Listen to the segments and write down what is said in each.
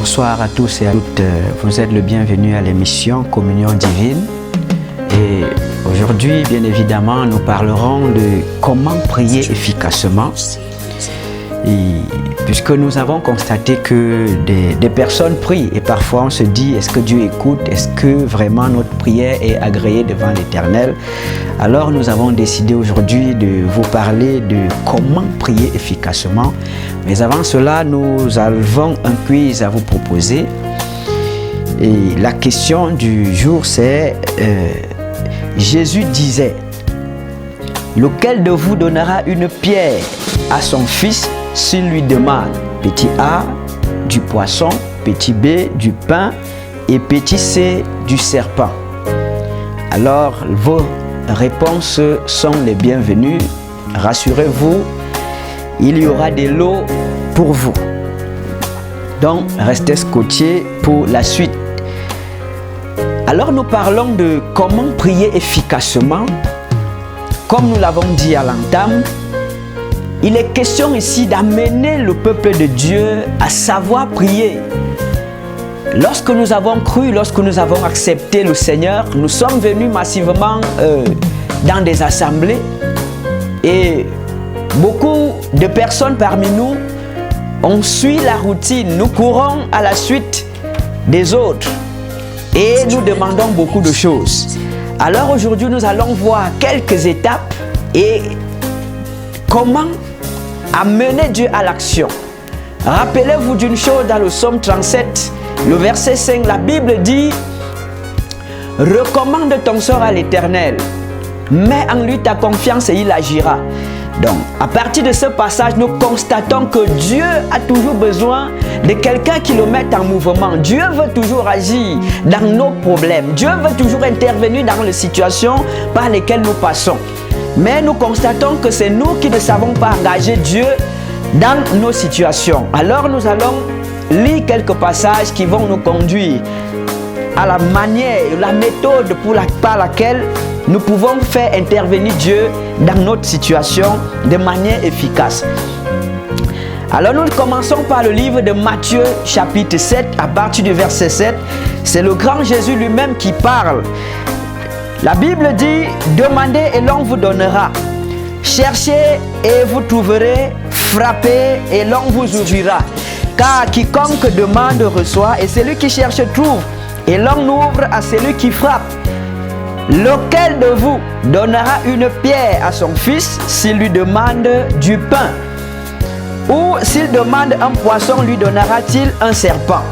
Bonsoir à tous et à toutes. Vous êtes le bienvenu à l'émission Communion Divine. Et aujourd'hui, bien évidemment, nous parlerons de comment prier efficacement. Et puisque nous avons constaté que des personnes prient et parfois on se dit, est-ce que Dieu écoute? Est-ce que vraiment notre prière est agréée devant l'Éternel? Alors nous avons décidé aujourd'hui de vous parler de comment prier efficacement. Mais avant cela, nous avons un quiz à vous proposer. Et la question du jour, c'est Jésus disait, lequel de vous donnera une pierre à son fils s'il lui demande, petit A, du poisson, petit B, du pain et petit C, du serpent? Alors, vos réponses sont les bienvenues. Rassurez-vous, il y aura des lots pour vous. Donc, restez scotchés pour la suite. Alors, nous parlons de comment prier efficacement. Comme nous l'avons dit à l'entame, il est question ici d'amener le peuple de Dieu à savoir prier. Lorsque nous avons cru, lorsque nous avons accepté le Seigneur, nous sommes venus massivement dans des assemblées et beaucoup de personnes parmi nous, on suit la routine, nous courons à la suite des autres et nous demandons beaucoup de choses. Alors aujourd'hui, nous allons voir quelques étapes et comment amener Dieu à l'action. Rappelez-vous d'une chose dans le psaume 37, le verset 5, la Bible dit « Recommande ton sort à l'Éternel, mets en lui ta confiance et il agira. » Donc, à partir de ce passage, nous constatons que Dieu a toujours besoin de quelqu'un qui le mette en mouvement. Dieu veut toujours agir dans nos problèmes. Dieu veut toujours intervenir dans les situations par lesquelles nous passons. Mais nous constatons que c'est nous qui ne savons pas engager Dieu dans nos situations. Alors nous allons lire quelques passages qui vont nous conduire à la manière, la méthode par laquelle nous pouvons faire intervenir Dieu dans notre situation de manière efficace. Alors nous commençons par le livre de Matthieu chapitre 7 à partir du verset 7. C'est le grand Jésus lui-même qui parle. La Bible dit, demandez et l'on vous donnera. Cherchez et vous trouverez. Frappez et l'on vous ouvrira. Car quiconque demande reçoit et celui qui cherche trouve. Et l'on ouvre à celui qui frappe. Lequel de vous donnera une pierre à son fils s'il lui demande du pain? Ou s'il demande un poisson, lui donnera-t-il un serpent?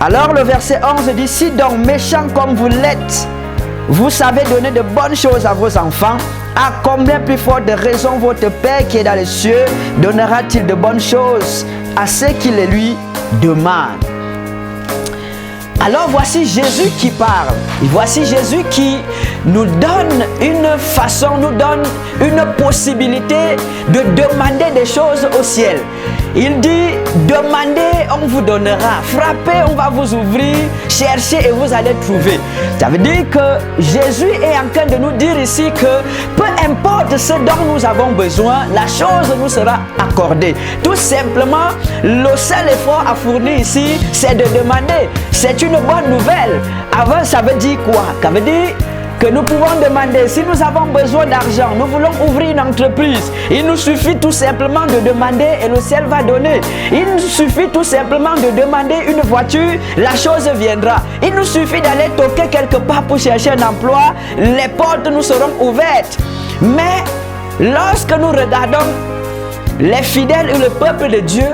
Alors le verset 11 dit, si donc méchant comme vous l'êtes, vous savez donner de bonnes choses à vos enfants, à combien plus forte de raison votre Père qui est dans les cieux donnera-t-il de bonnes choses à ceux qui les lui demandent? Alors voici Jésus qui parle. Et voici Jésus qui nous donne une façon, nous donne une possibilité de demander des choses au ciel. Il dit, demandez, on vous donnera. Frappez, on va vous ouvrir. Cherchez et vous allez trouver. Ça veut dire que Jésus est en train de nous dire ici que peu importe ce dont nous avons besoin, la chose nous sera accordée. Tout simplement, le seul effort à fournir ici, c'est de demander. C'est une bonne nouvelle. Avant, ça veut dire quoi? Ça veut dire que nous pouvons demander, si nous avons besoin d'argent, nous voulons ouvrir une entreprise, il nous suffit tout simplement de demander et le ciel va donner. Il nous suffit tout simplement de demander une voiture, la chose viendra. Il nous suffit d'aller toquer quelque part pour chercher un emploi, les portes nous seront ouvertes. Mais lorsque nous regardons les fidèles et le peuple de Dieu,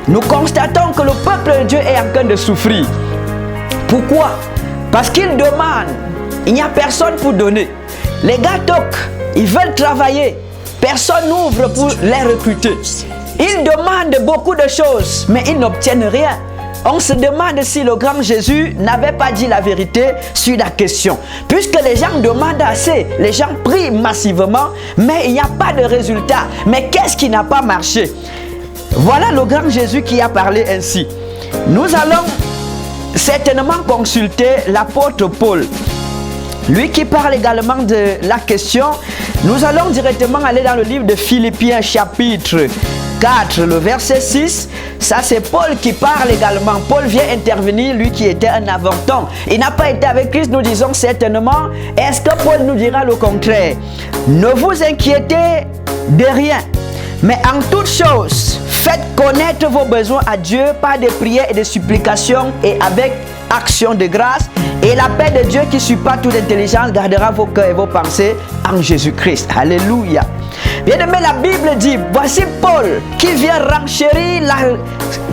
nous constatons que le peuple de Dieu est en train de souffrir. Pourquoi? Parce qu'ils demandent. Il n'y a personne pour donner. Les gars toquent, ils veulent travailler. Personne n'ouvre pour les recruter. Ils demandent beaucoup de choses, mais ils n'obtiennent rien. On se demande si le grand Jésus n'avait pas dit la vérité sur la question. Puisque les gens demandent assez, les gens prient massivement, mais il n'y a pas de résultat. Mais qu'est-ce qui n'a pas marché? Voilà le grand Jésus qui a parlé ainsi. Nous allons certainement consulter l'apôtre Paul. lui qui parle également de la question, nous allons directement aller dans le livre de Philippiens chapitre 4, le verset 6. Ça c'est Paul qui parle également. Paul vient intervenir, lui qui était un avorton. Il n'a pas été avec Christ, nous disons certainement. Est-ce que Paul nous dira le contraire? Ne vous inquiétez de rien, mais en toute chose, faites connaître vos besoins à Dieu par des prières et des supplications et avec action de grâce. Et la paix de Dieu qui surpasse toute intelligence gardera vos cœurs et vos pensées en Jésus-Christ. Alléluia. Bien aimé, la Bible dit, voici Paul qui vient renchérir la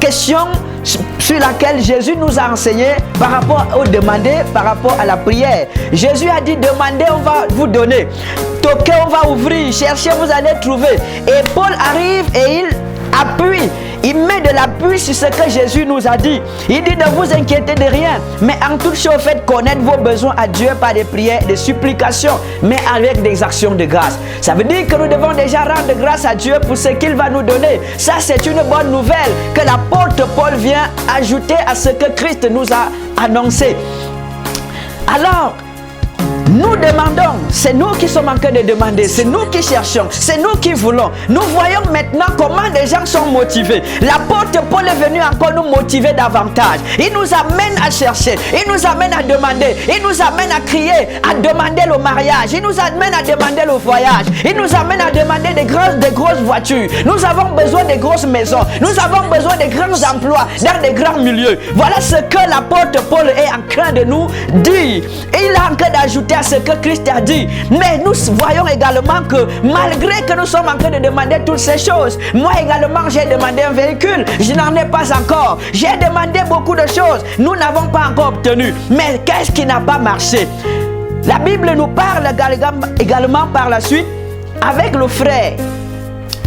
question sur laquelle Jésus nous a enseigné par rapport au demander, par rapport à la prière. Jésus a dit, demandez, on va vous donner. Toquez, on va ouvrir. Cherchez, vous allez trouver. Et Paul arrive et il appuie. Il met de l'appui sur ce que Jésus nous a dit. Il dit, ne vous inquiétez de rien, mais en toute chose, faites connaître vos besoins à Dieu par des prières, des supplications, mais avec des actions de grâce. Ça veut dire que nous devons déjà rendre grâce à Dieu pour ce qu'il va nous donner. Ça, c'est une bonne nouvelle que l'apôtre Paul vient ajouter à ce que Christ nous a annoncé. Alors, nous demandons, c'est nous qui sommes en train de demander, c'est nous qui cherchons, c'est nous qui voulons. Nous voyons maintenant comment les gens sont motivés. L'apôtre Paul est venu encore nous motiver davantage. Il nous amène à chercher, il nous amène à demander, il nous amène à crier, à demander le mariage, il nous amène à demander le voyage, il nous amène à demander des grosses voitures. Nous avons besoin de grosses maisons, nous avons besoin de grands emplois dans des grands milieux. Voilà ce que l'apôtre Paul est en train de nous dire. Et il est en train d'ajouter à ce que Christ a dit. Mais nous voyons également que malgré que nous sommes en train de demander toutes ces choses, moi également j'ai demandé un véhicule, je n'en ai pas encore. J'ai demandé beaucoup de choses, nous n'avons pas encore obtenu. Mais qu'est-ce qui n'a pas marché? La Bible nous parle également par la suite avec le frère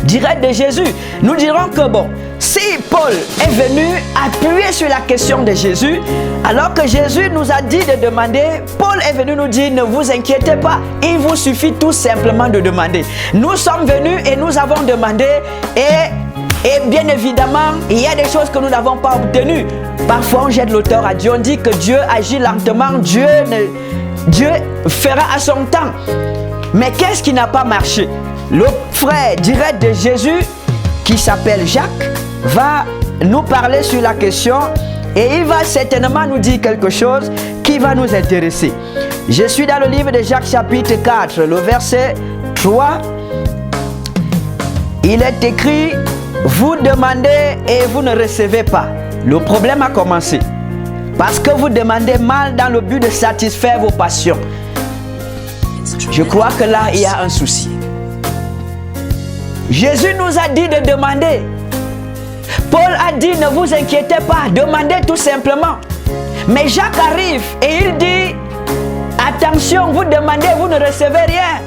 direct de Jésus. Nous dirons que bon, si Paul est venu appuyer sur la question de Jésus, alors que Jésus nous a dit de demander, Paul est venu nous dire, ne vous inquiétez pas, il vous suffit tout simplement de demander. Nous sommes venus et nous avons demandé et bien évidemment, il y a des choses que nous n'avons pas obtenues. Parfois on jette l'auteur à Dieu, on dit que Dieu agit lentement, Dieu fera à son temps. Mais qu'est-ce qui n'a pas marché? Le frère direct de Jésus, qui s'appelle Jacques, va nous parler sur la question et il va certainement nous dire quelque chose qui va nous intéresser. Je suis dans le livre de Jacques chapitre 4, le verset 3. Il est écrit, vous demandez et vous ne recevez pas. Le problème a commencé parce que vous demandez mal dans le but de satisfaire vos passions. Je crois que là, il y a un souci. Jésus nous a dit de demander. Paul a dit, ne vous inquiétez pas, demandez tout simplement. Mais Jacques arrive et il dit, attention, vous demandez, vous ne recevez rien.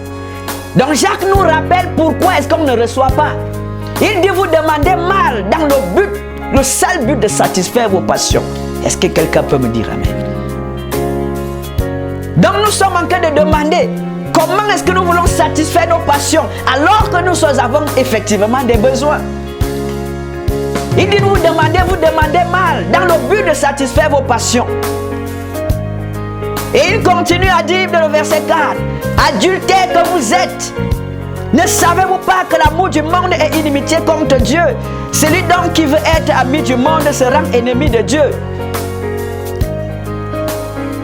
Donc Jacques nous rappelle pourquoi est-ce qu'on ne reçoit pas. Il dit, vous demandez mal dans le seul but de satisfaire vos passions. Est-ce que quelqu'un peut me dire amen? Donc nous sommes en train de demander, comment est-ce que nous voulons satisfaire nos passions alors que nous avons effectivement des besoins? Il dit, vous demandez mal dans le but de satisfaire vos passions. Et il continue à dire dans le verset 4, adultères que vous êtes, ne savez-vous pas que l'amour du monde est inimitié contre Dieu? Celui donc qui veut être ami du monde se rend ennemi de Dieu.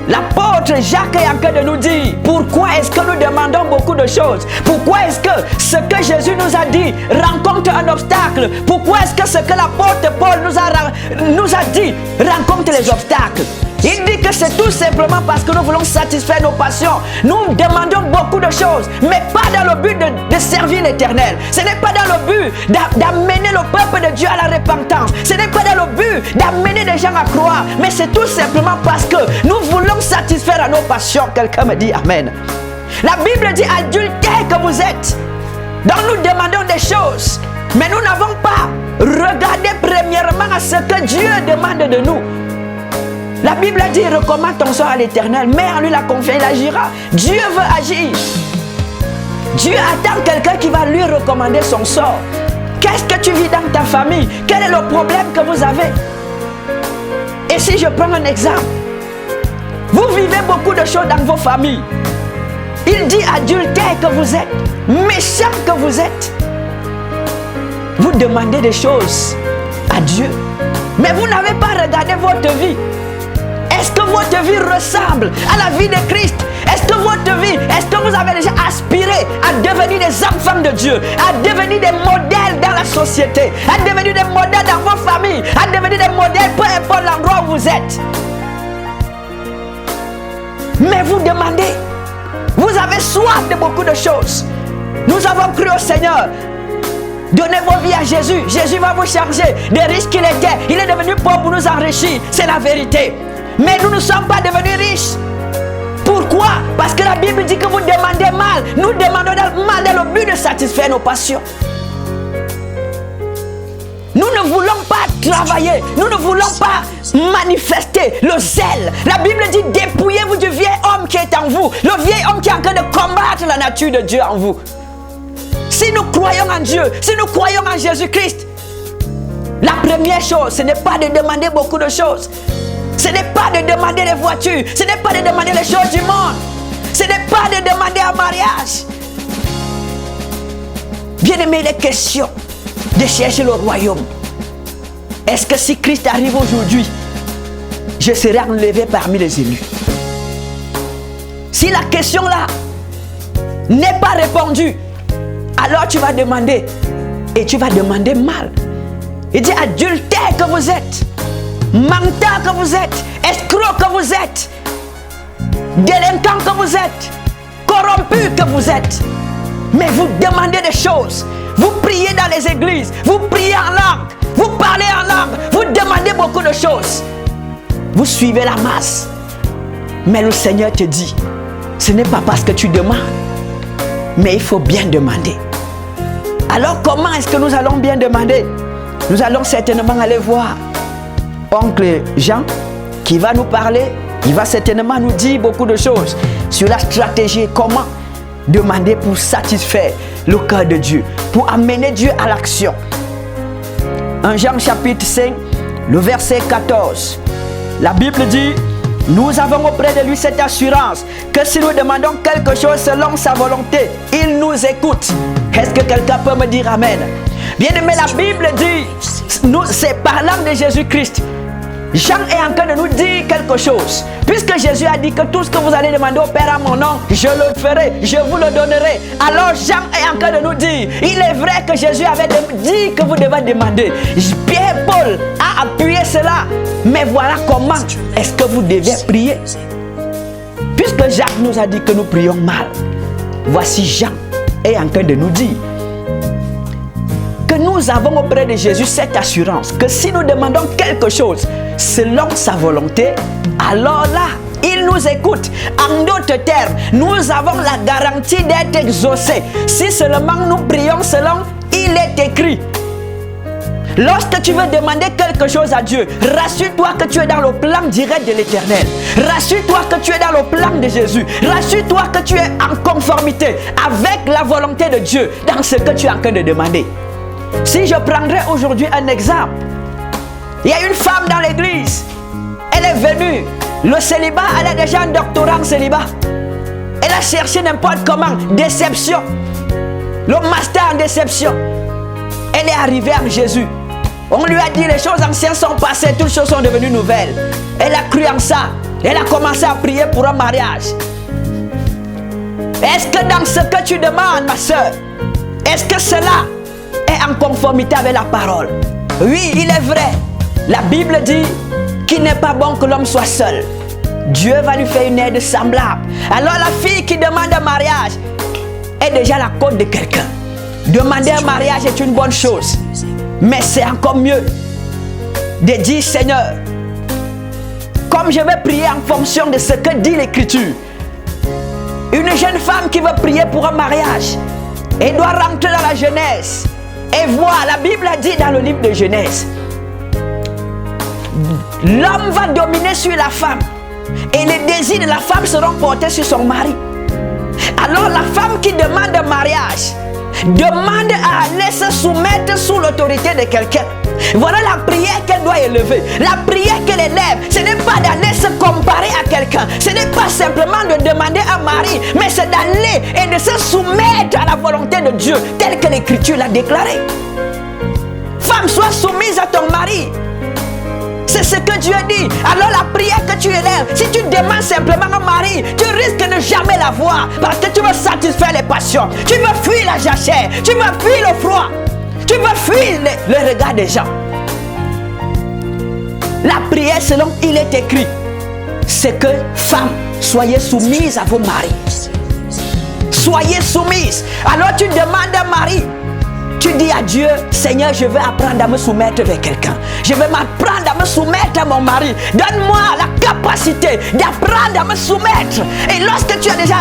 L'apôtre Jacques est en train de nous dire pourquoi est-ce que nous demandons beaucoup de choses. Pourquoi est-ce que ce que Jésus nous a dit rencontre un obstacle. Pourquoi est-ce que ce que l'apôtre Paul nous a dit rencontre les obstacles. Il dit que c'est tout simplement parce que nous voulons satisfaire nos passions. Nous demandons beaucoup de choses, mais pas dans le but de servir l'Éternel. Ce n'est pas dans le but d'amener le peuple de Dieu à la repentance. Ce n'est pas dans le but d'amener des gens à croire, mais c'est tout simplement parce que nous voulons satisfaire à nos passions. Quelqu'un me dit amen. La Bible dit adultères que vous êtes. Donc nous demandons des choses, mais nous n'avons pas regardé premièrement à ce que Dieu demande de nous. La Bible dit, recommande ton sort à l'Éternel, mets en lui la confiance, il agira. Dieu veut agir. Dieu attend quelqu'un qui va lui recommander son sort. Qu'est-ce que tu vis dans ta famille? Quel est le problème que vous avez? Et si je prends un exemple, vous Vous vivez beaucoup de choses dans vos familles. Il dit adultère que vous êtes, méchant que vous êtes. Vous demandez des choses à Dieu, mais vous n'avez pas regardé votre vie. Est-ce que votre vie ressemble à la vie de Christ? Est-ce que votre vie, est-ce que vous avez déjà aspiré à devenir des enfants de Dieu, à devenir des modèles dans la société, à devenir des modèles dans vos familles, à devenir des modèles peu importe l'endroit où vous êtes? Mais vous demandez, vous avez soif de beaucoup de choses. Nous avons cru au Seigneur. Donnez vos vies à Jésus. Jésus va vous changer. Des riches qu'il était, il est devenu pauvre pour nous enrichir. C'est la vérité. Mais nous ne sommes pas devenus riches. Pourquoi? Parce que la Bible dit que vous demandez mal. Nous demandons mal dans le but de satisfaire nos passions. Nous ne voulons pas travailler. Nous ne voulons pas manifester le zèle. La Bible dit dépouillez-vous du vieil homme qui est en vous. Le vieil homme qui est en train de combattre la nature de Dieu en vous. Si nous croyons en Dieu, si nous croyons en Jésus-Christ, la première chose, ce n'est pas de demander beaucoup de choses. Ce n'est pas de demander les voitures. Ce n'est pas de demander les choses du monde. Ce n'est pas de demander un mariage. Bien-aimé, les questions de chercher le royaume. Est-ce que si Christ arrive aujourd'hui, je serai enlevé parmi les élus? Si la question là n'est pas répondue, alors tu vas demander, et tu vas demander mal. Il dit adultère que vous êtes, menteur que vous êtes, escroc que vous êtes, délinquant que vous êtes, corrompu que vous êtes. Mais vous demandez des choses. Vous priez dans les églises, vous priez en langue, vous parlez en langue, vous demandez beaucoup de choses. Vous suivez la masse. Mais le Seigneur te dit, ce n'est pas parce que tu demandes, mais il faut bien demander. Alors comment est-ce que nous allons bien demander? Nous allons certainement aller voir oncle Jean qui va nous parler. Il va certainement nous dire beaucoup de choses sur la stratégie, comment demander pour satisfaire le cœur de Dieu, pour amener Dieu à l'action. En Jean chapitre 5, le verset 14, la Bible dit: nous avons auprès de lui cette assurance que si nous demandons quelque chose selon sa volonté, il nous écoute. Est-ce que quelqu'un peut me dire amen? Bien aimé, la Bible dit, c'est parlant de Jésus-Christ. Jean est en train de nous dire quelque chose. Puisque Jésus a dit que tout ce que vous allez demander au Père à mon nom, je le ferai, je vous le donnerai. Alors Jean est en train de nous dire, il est vrai que Jésus avait dit que vous devez demander. Pierre-Paul a appuyé cela. Mais voilà comment est-ce que vous devez prier. Puisque Jacques nous a dit que nous prions mal, voici Jean est en train de nous dire que nous avons auprès de Jésus cette assurance que si nous demandons quelque chose selon sa volonté, alors là, il nous écoute. En d'autres termes, nous avons la garantie d'être exaucés. Si seulement nous prions selon il est écrit. Lorsque tu veux demander quelque chose à Dieu, rassure-toi que tu es dans le plan direct de l'Éternel. Rassure-toi que tu es dans le plan de Jésus. Rassure-toi que tu es en conformité avec la volonté de Dieu dans ce que tu es en train de demander. Si je prendrais aujourd'hui un exemple, il y a une femme dans l'église, elle est venue, le célibat, elle a déjà un doctorat en célibat. Elle a cherché n'importe comment, déception, le master en déception. Elle est arrivée en Jésus. On lui a dit les choses anciennes sont passées, toutes choses sont devenues nouvelles. Elle a cru en ça. Elle a commencé à prier pour un mariage. Est-ce que dans ce que tu demandes, ma soeur, est-ce que cela est en conformité avec la parole? Oui, il est vrai. La Bible dit qu'il n'est pas bon que l'homme soit seul. Dieu va lui faire une aide semblable. Alors la fille qui demande un mariage est déjà à la côte de quelqu'un. Demander un mariage est une bonne chose. Mais c'est encore mieux de dire, Seigneur, comme je vais prier en fonction de ce que dit l'Écriture. Une jeune femme qui veut prier pour un mariage, elle doit rentrer dans la Genèse et voir. La Bible a dit dans le livre de Genèse, l'homme va dominer sur la femme et les désirs de la femme seront portés sur son mari. Alors la femme qui demande un mariage demande à aller se soumettre sous l'autorité de quelqu'un. Voilà la prière qu'elle doit soit élevé. La prière qu'elle élève, ce n'est pas d'aller se comparer à quelqu'un. Ce n'est pas simplement de demander à Marie, mais c'est d'aller et de se soumettre à la volonté de Dieu, telle que l'Écriture l'a déclarée. Femme, sois soumise à ton mari. C'est ce que Dieu dit. Alors la prière que tu élèves, si tu demandes simplement un mari, tu risques de ne jamais l'avoir parce que tu veux satisfaire les passions. Tu veux fuir la jachère. Tu veux fuir le froid. Tu veux fuir le regard des gens. La prière selon il est écrit, c'est que femmes, soyez soumises à vos maris. Soyez soumises. Alors tu demandes à mari. Tu dis à Dieu, Seigneur, je veux apprendre à me soumettre avec quelqu'un. Je veux m'apprendre à me soumettre à mon mari. Donne-moi la capacité d'apprendre à me soumettre. Et lorsque tu as déjà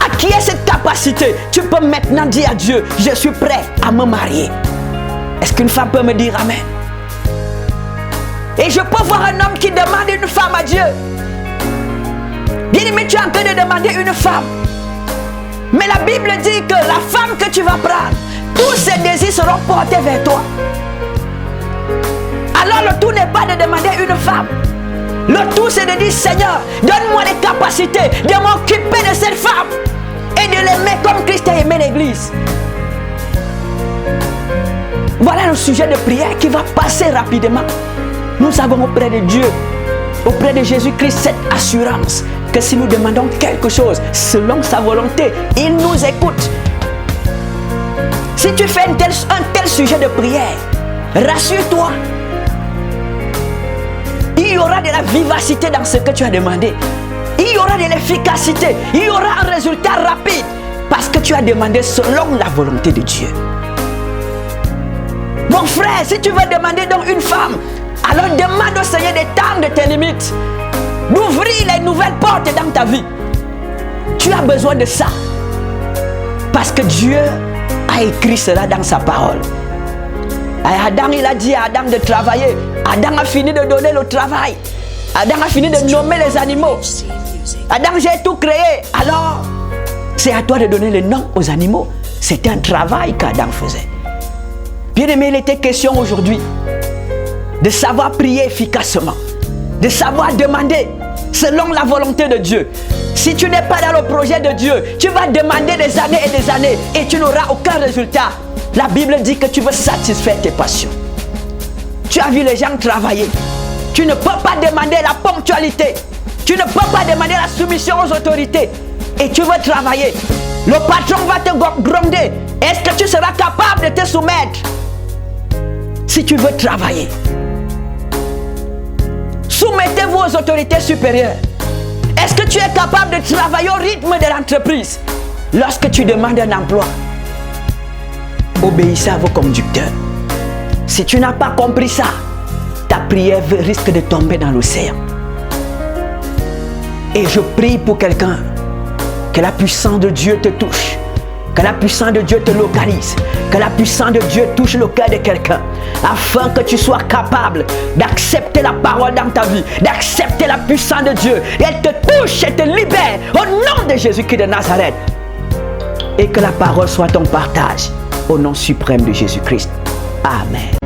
acquis cette capacité, tu peux maintenant dire à Dieu, je suis prêt à me marier. Est-ce qu'une femme peut me dire Amen? Et je peux voir un homme qui demande une femme à Dieu. Bien-aimé, tu es en train de demander une femme. Mais la Bible dit que la femme que tu vas prendre, tous ses désirs seront portés vers toi. Alors le tout n'est pas de demander une femme. Le tout c'est de dire Seigneur, donne-moi les capacités de m'occuper de cette femme et de l'aimer comme Christ a aimé l'église. Voilà le sujet de prière qui va passer rapidement. Nous avons auprès de Dieu, auprès de Jésus-Christ, cette assurance que si nous demandons quelque chose selon sa volonté, il nous écoute. Si tu fais un tel sujet de prière, rassure-toi, il y aura de la vivacité dans ce que tu as demandé. Il y aura de l'efficacité. Il y aura un résultat rapide parce que tu as demandé selon la volonté de Dieu. Mon frère, si tu veux demander donc une femme, alors demande au Seigneur d'étendre tes limites, d'ouvrir les nouvelles portes dans ta vie. Tu as besoin de ça parce que Dieu a écrit cela dans sa parole. Adam, il a dit à Adam de travailler. Adam a fini de donner le travail. Adam a fini de nommer les animaux. Adam, j'ai tout créé. Alors, c'est à toi de donner le nom aux animaux. C'était un travail qu'Adam faisait. Bien aimé, il était question aujourd'hui de savoir prier efficacement, de savoir demander selon la volonté de Dieu. Si tu n'es pas dans le projet de Dieu, tu vas demander des années et tu n'auras aucun résultat. La Bible dit que tu veux satisfaire tes passions. Tu as vu les gens travailler. Tu ne peux pas demander la ponctualité. Tu ne peux pas demander la soumission aux autorités. Et tu veux travailler. Le patron va te gronder. Est-ce que tu seras capable de te soumettre? Si tu veux travailler, soumettez-vous aux autorités supérieures. Est-ce que tu es capable de travailler au rythme de l'entreprise? Lorsque tu demandes un emploi, obéissez à vos conducteurs. Si tu n'as pas compris ça, ta prière risque de tomber dans l'océan. Et je prie pour quelqu'un, que la puissance de Dieu te touche, que la puissance de Dieu te localise, que la puissance de Dieu touche le cœur de quelqu'un, afin que tu sois capable d'accepter la parole dans ta vie, d'accepter la puissance de Dieu. Et elle te touche et te libère au nom de Jésus-Christ de Nazareth. Et que la parole soit ton partage au nom suprême de Jésus-Christ. Amen.